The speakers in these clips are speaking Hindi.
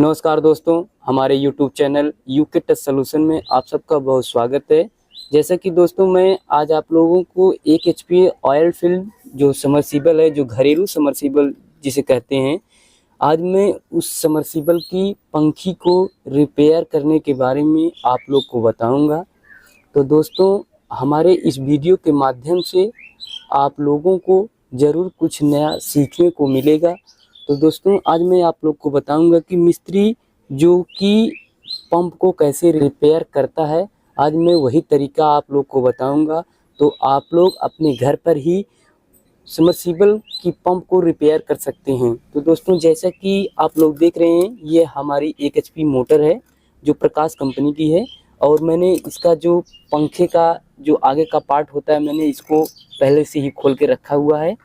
नमस्कार दोस्तों, हमारे YouTube channel UK touch solution में आप सबका बहुत स्वागत है। जैसा कि दोस्तों मैं आज आप लोगों को 1 एचपी ऑयल फील्ड जो समरसीबल है, जो घरेलू समरसीबल जिसे कहते हैं, आज मैं उस समरसीबल की पंखी को रिपेयर करने के बारे में आप लोग को बताऊंगा। तो दोस्तों हमारे इस वीडियो के माध्यम से आप लोगों को ज़रूर कुछ नया सीखने को मिलेगा। तो दोस्तों आज मैं आप लोग को बताऊंगा कि मिस्त्री जो कि पंप को कैसे रिपेयर करता है, आज मैं वही तरीका आप लोग को बताऊंगा। तो आप लोग अपने घर पर ही समरसीबल की पंप को रिपेयर कर सकते हैं। तो दोस्तों जैसा कि आप लोग देख रहे हैं, ये हमारी 1 एचपी मोटर है जो प्रकाश कंपनी की है, और मैंने इसका जो पंखे का जो आगे का पार्ट होता है, मैंने इसको पहले से ही खोल के रखा हुआ है।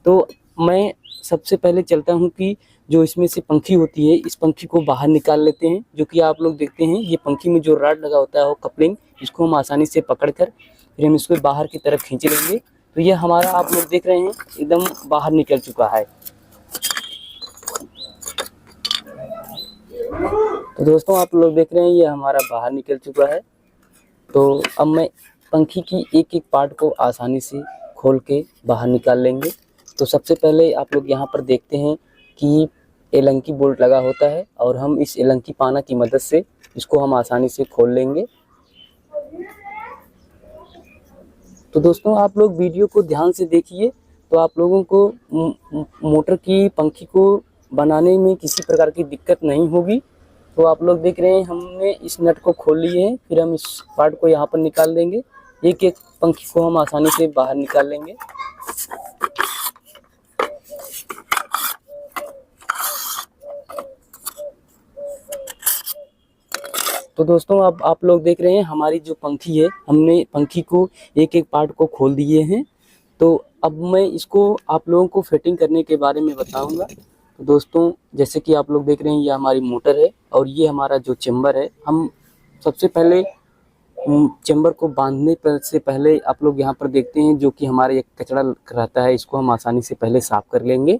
तो मैं सबसे पहले चलता हूं कि जो इसमें से पंखी होती है, इस पंखी को बाहर निकाल लेते हैं। जो कि आप लोग देखते हैं, ये पंखी में जो रॉड लगा होता है वो कपलिंग, इसको हम आसानी से पकड़कर फिर हम इसको बाहर की तरफ खींच लेंगे। तो ये हमारा आप लोग देख रहे हैं एकदम बाहर निकल चुका है। तो दोस्तों आप लोग देख रहे हैं ये हमारा बाहर निकल चुका है। तो अब मैं पंखी की एक एक पार्ट को आसानी से खोल के बाहर निकाल लेंगे। तो सबसे पहले आप लोग यहाँ पर देखते हैं कि एलंकी बोल्ट लगा होता है, और हम इस एलंकी पाना की मदद से इसको हम आसानी से खोल लेंगे। तो दोस्तों आप लोग वीडियो को ध्यान से देखिए, तो आप लोगों को मोटर की पंखी को बनाने में किसी प्रकार की दिक्कत नहीं होगी। तो आप लोग देख रहे हैं हमने इस नट को खोल लिए हैं, फिर हम इस पार्ट को यहाँ पर निकाल देंगे। एक एक पंखी को हम आसानी से बाहर निकाल लेंगे। तो दोस्तों अब आप लोग देख रहे हैं हमारी जो पंखी है, हमने पंखी को एक एक पार्ट को खोल दिए हैं। तो अब मैं इसको आप लोगों को फिटिंग करने के बारे में बताऊंगा। तो दोस्तों जैसे कि आप लोग देख रहे हैं ये हमारी मोटर है, और ये हमारा जो चेम्बर है। हम सबसे पहले चेम्बर को बांधने से पहले आप लोग यहाँ पर देखते हैं जो कि हमारे एक कचरा रहता है, इसको हम आसानी से पहले साफ कर लेंगे।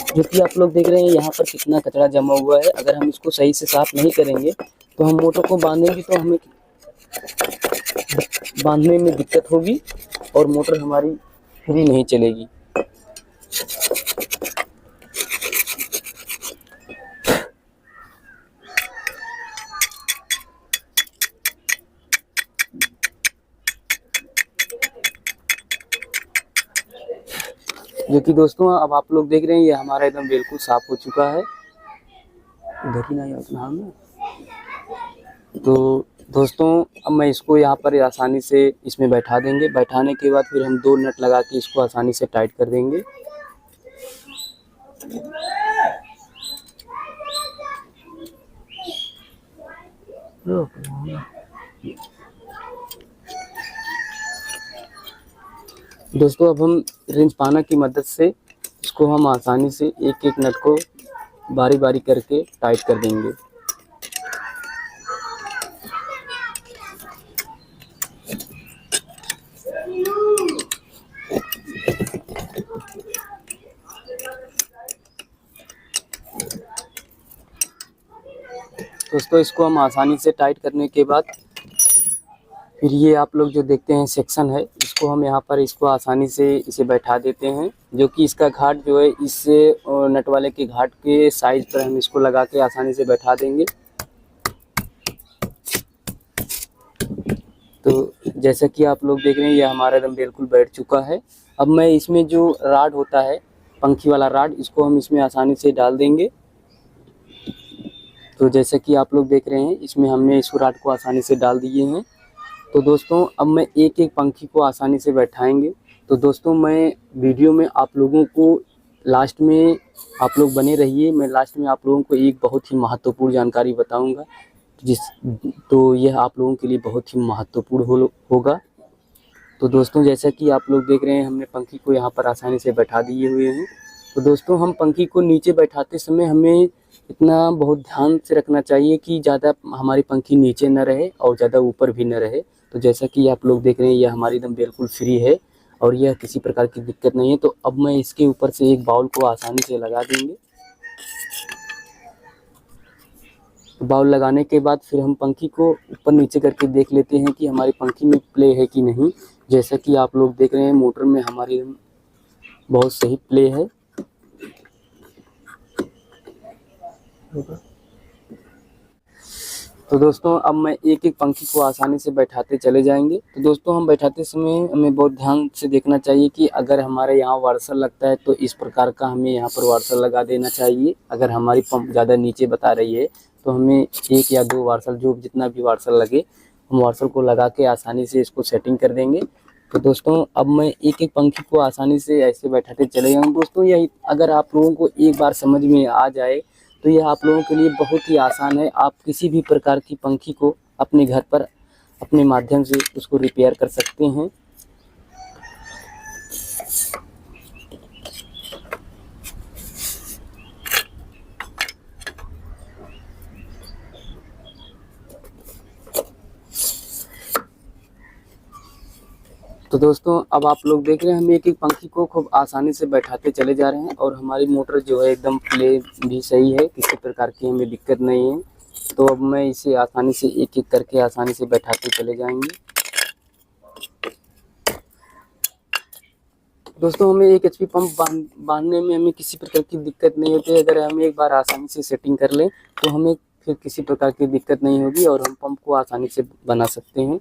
जो कि आप लोग देख रहे हैं यहाँ पर कितना कचरा जमा हुआ है। अगर हम इसको सही से साफ नहीं करेंगे तो हम मोटर को बांधेंगे तो हमें बांधने में दिक्कत होगी और मोटर हमारी फ्री नहीं चलेगी। जो कि दोस्तों अब आप लोग देख रहे हैं ये हमारा एकदम बिल्कुल साफ हो चुका है। इधर ही नहीं उतना हम। तो दोस्तों अब मैं इसको यहाँ पर आसानी से इसमें बैठा देंगे। बैठाने के बाद फिर हम 2 नट लगा के इसको आसानी से टाइट कर देंगे। दोस्तों अब हम रिंच पाना की मदद से इसको हम आसानी से एक एक नट को बारी बारी करके टाइट कर देंगे। दोस्तों इसको हम आसानी से टाइट करने के बाद फिर ये आप लोग जो देखते हैं सेक्शन है, इसको हम यहाँ पर इसको आसानी से इसे बैठा देते हैं। जो कि इसका घाट जो है इस नट वाले के घाट के साइज पर हम इसको लगा के आसानी से बैठा देंगे। तो जैसा कि आप लोग देख रहे हैं ये हमारा एकदम बिल्कुल बैठ चुका है। अब मैं इसमें जो राड होता है, पंखी वाला राड, इसको हम इसमें आसानी से डाल देंगे। तो जैसे कि आप लोग देख रहे हैं इसमें हमने इस राड को आसानी से डाल दिए हैं। तो दोस्तों अब मैं एक एक पंखी को आसानी से बैठाएंगे। तो दोस्तों मैं वीडियो में आप लोगों को लास्ट में आप लोग बने रहिए। मैं लास्ट में आप लोगों को एक बहुत ही महत्वपूर्ण जानकारी बताऊंगा, तो यह आप लोगों के लिए बहुत ही महत्वपूर्ण होगा। तो दोस्तों जैसा कि आप लोग देख रहे हैं हमने पंखी को यहाँ पर आसानी से बैठा दिए हुए हैं। तो दोस्तों हम पंखी को नीचे बैठाते समय हमें इतना बहुत ध्यान से रखना चाहिए कि ज़्यादा हमारी पंखी नीचे न रहे और ज़्यादा ऊपर भी न रहे। तो जैसा कि आप लोग देख रहे हैं ये हमारी एकदम बिल्कुल फ्री है, और यह किसी प्रकार की दिक्कत नहीं है। तो अब मैं इसके ऊपर से एक बाउल को आसानी से लगा देंगे। बाउल लगाने के बाद फिर हम पंखी को ऊपर नीचे करके देख लेते हैं कि हमारी पंखी में प्ले है कि नहीं। जैसा कि आप लोग देख रहे हैं मोटर में हमारी बहुत सही प्ले है। तो दोस्तों अब मैं एक एक पंखी को आसानी से बैठाते चले जाएंगे। तो दोस्तों हम बैठाते समय हमें बहुत ध्यान से देखना चाहिए कि अगर हमारे यहाँ वार्सल लगता है तो इस प्रकार का हमें यहाँ पर वार्सल लगा देना चाहिए। अगर हमारी पंप ज़्यादा नीचे बता रही है तो हमें एक या दो वार्सल, जो जितना भी वार्सल लगे, हम वार्सल को लगा के आसानी से इसको सेटिंग कर देंगे। तो दोस्तों अब मैं एक एक पंखी को आसानी से ऐसे बैठाते चले जाऊँ। दोस्तों यही अगर आप लोगों को एक बार समझ में आ जाए तो यह आप लोगों के लिए बहुत ही आसान है। आप किसी भी प्रकार की पंखी को अपने घर पर अपने माध्यम से उसको रिपेयर कर सकते हैं। तो दोस्तों अब आप लोग देख रहे हैं हम एक एक पंखी को खूब आसानी से बैठाते चले जा रहे हैं और हमारी मोटर जो है एकदम प्ले भी सही है, किसी प्रकार की हमें दिक्कत नहीं है। तो अब मैं इसे आसानी से एक एक करके आसानी से बैठाते चले जाएंगे। दोस्तों हमें एक एचपी पंप बांधने में हमें किसी प्रकार की दिक्कत नहीं होती है। अगर हम एक बार आसानी से सेटिंग कर लें तो हमें फिर किसी प्रकार की दिक्कत नहीं होगी और हम पंप को आसानी से बना सकते हैं।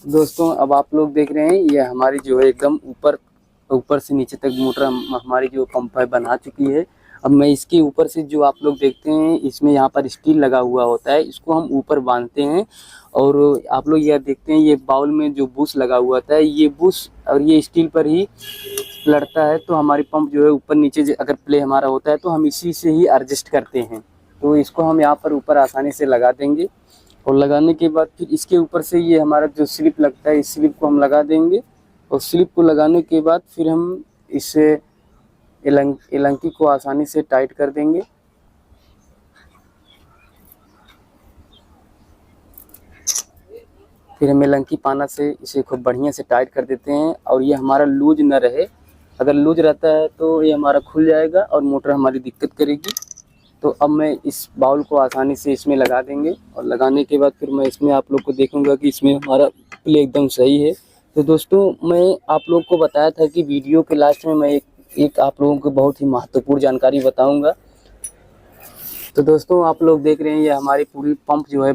दोस्तों अब आप लोग देख रहे हैं ये हमारी जो है एकदम ऊपर से नीचे तक मोटर हमारी जो पंप है बना चुकी है। अब मैं इसके ऊपर से जो आप लोग देखते हैं इसमें यहाँ पर स्टील लगा हुआ होता है, इसको हम ऊपर बांधते हैं और आप लोग यह देखते हैं ये बाउल में जो बुश लगा हुआ होता है, ये बुश और ये स्टील पर ही लड़ता है। तो हमारी पंप जो है ऊपर नीचे अगर प्ले हमारा होता है तो हम इसी से ही एडजस्ट करते हैं। तो इसको हम यहाँ पर ऊपर आसानी से लगा देंगे और लगाने के बाद फिर इसके ऊपर से ये हमारा जो स्लिप लगता है इस स्लिप को हम लगा देंगे और स्लिप को लगाने के बाद फिर हम इसे एलंकी को आसानी से टाइट कर देंगे। फिर हम एलंकी पाना से इसे खूब बढ़िया से टाइट कर देते हैं और ये हमारा लूज न रहे। अगर लूज रहता है तो ये हमारा खुल जाएगा और मोटर हमारी दिक्कत करेगी। तो अब मैं इस बाउल को आसानी से इसमें लगा देंगे और लगाने के बाद फिर मैं इसमें आप लोग को देखूंगा कि इसमें हमारा प्ले एकदम सही है। तो दोस्तों मैं आप लोग को बताया था कि वीडियो के लास्ट में मैं एक आप लोगों को बहुत ही महत्वपूर्ण जानकारी बताऊंगा। तो दोस्तों आप लोग देख रहे हैं ये हमारी पूरी पंप जो है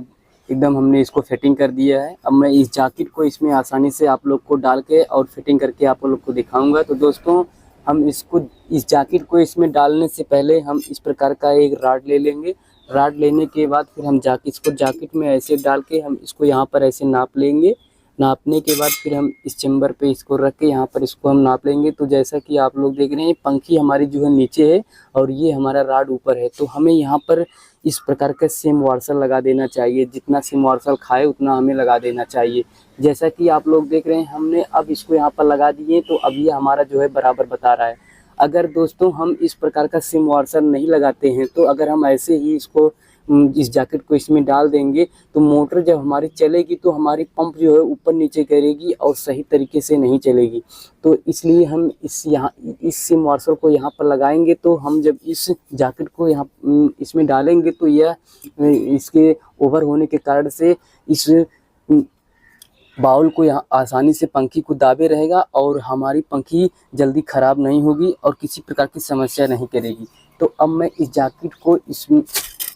एकदम हमने इसको फिटिंग कर दिया है। अब मैं इस जैकेट को इसमें आसानी से आप लोग को डाल के और फिटिंग करके आप लोग को दिखाऊंगा। तो दोस्तों हम इस जैकेट को इसमें डालने से पहले हम इस प्रकार का एक राड ले लेंगे। राड लेने के बाद फिर हम इसको जैकेट में ऐसे डाल के हम इसको यहाँ पर ऐसे नाप लेंगे। नापने के बाद फिर हम इस चेम्बर पे इसको रख के यहाँ पर इसको हम नाप लेंगे। तो जैसा कि आप लोग देख रहे हैं पंखी हमारी जो है नीचे है और ये हमारा राड ऊपर है। तो हमें यहाँ पर इस प्रकार का सेम वार्सल लगा देना चाहिए, जितना सेम वार्सल खाए उतना हमें लगा देना चाहिए। जैसा कि आप लोग देख रहे हैं हमने अब इसको यहाँ पर लगा दिए तो अब ये हमारा जो है बराबर बता रहा है। अगर दोस्तों हम इस प्रकार का सेम वार्सल नहीं लगाते हैं तो अगर हम ऐसे ही इसको इस जैकेट को इसमें डाल देंगे तो मोटर जब हमारी चलेगी तो हमारी पंप जो है ऊपर नीचे करेगी और सही तरीके से नहीं चलेगी। तो इसलिए हम इस सिम वार्सल को यहाँ पर लगाएंगे। तो हम जब इस जैकेट को यहाँ इसमें डालेंगे तो यह इसके ओवर होने के कारण से इस बाउल को यहाँ आसानी से पंखी को दाबे रहेगा और हमारी पंखी जल्दी ख़राब नहीं होगी और किसी प्रकार की समस्या नहीं करेगी। तो अब मैं इस जैकेट को इस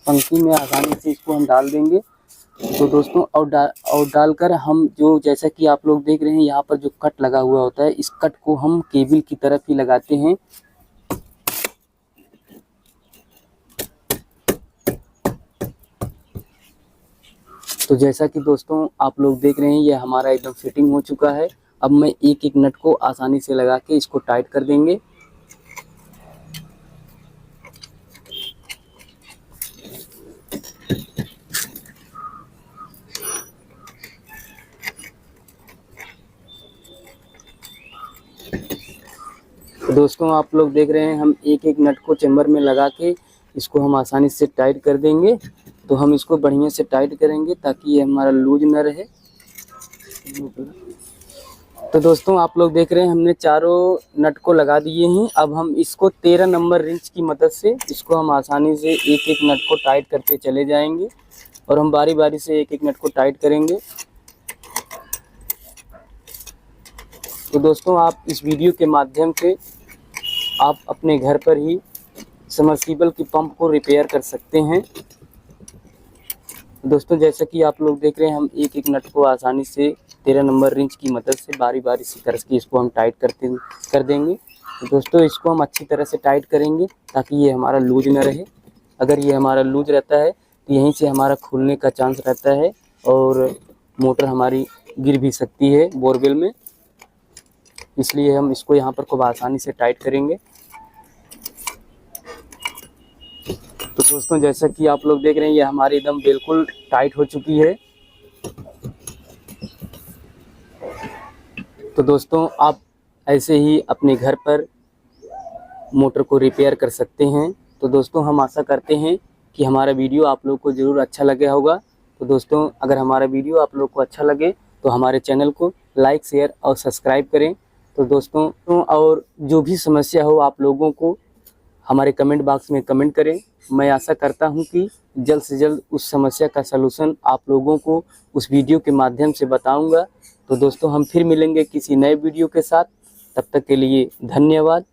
पंखी में आसानी से इसको हम डाल देंगे। तो दोस्तों और डालकर हम जो जैसा कि आप लोग देख रहे हैं यहाँ पर जो कट लगा हुआ होता है इस कट को हम केबल की तरफ ही लगाते हैं। तो जैसा कि दोस्तों आप लोग देख रहे हैं ये हमारा एकदम फिटिंग हो चुका है। अब मैं एक एक नट को आसानी से लगा के इसको टाइट कर देंगे। दोस्तों आप लोग देख रहे हैं हम एक एक नट को चेम्बर में लगा के इसको हम आसानी से टाइट कर देंगे। तो हम इसको बढ़िया से टाइट करेंगे ताकि ये हमारा लूज न रहे। तो दोस्तों आप लोग देख रहे हैं हमने चारों नट को लगा दिए हैं। अब हम इसको 13 नंबर रिंच की मदद से इसको हम आसानी से एक एक नट को टाइट करते चले जाएंगे और हम बारी बारी से एक एक नट को टाइट करेंगे। तो दोस्तों आप इस वीडियो के माध्यम से आप अपने घर पर ही सबमर्सिबल की पंप को रिपेयर कर सकते हैं। दोस्तों जैसा कि आप लोग देख रहे हैं हम एक एक नट को आसानी से 13 नंबर रिंच की मदद से बारी बारी से करके इसको हम टाइट कर देंगे। तो दोस्तों इसको हम अच्छी तरह से टाइट करेंगे ताकि ये हमारा लूज ना रहे। अगर ये हमारा लूज रहता है तो यहीं से हमारा खुलने का चांस रहता है और मोटर हमारी गिर भी सकती है बोरवेल में। इसलिए हम इसको यहाँ पर खूब आसानी से टाइट करेंगे। तो दोस्तों जैसा कि आप लोग देख रहे हैं ये हमारी एकदम बिल्कुल टाइट हो चुकी है। तो दोस्तों आप ऐसे ही अपने घर पर मोटर को रिपेयर कर सकते हैं। तो दोस्तों हम आशा करते हैं कि हमारा वीडियो आप लोग को ज़रूर अच्छा लगा होगा। तो दोस्तों अगर हमारा वीडियो आप लोग को अच्छा लगे तो हमारे चैनल को लाइक शेयर और सब्सक्राइब करें। तो दोस्तों और जो भी समस्या हो आप लोगों को हमारे कमेंट बॉक्स में कमेंट करें। मैं आशा करता हूं कि जल्द से जल्द उस समस्या का सलूशन आप लोगों को उस वीडियो के माध्यम से बताऊंगा। तो दोस्तों हम फिर मिलेंगे किसी नए वीडियो के साथ। तब तक के लिए धन्यवाद।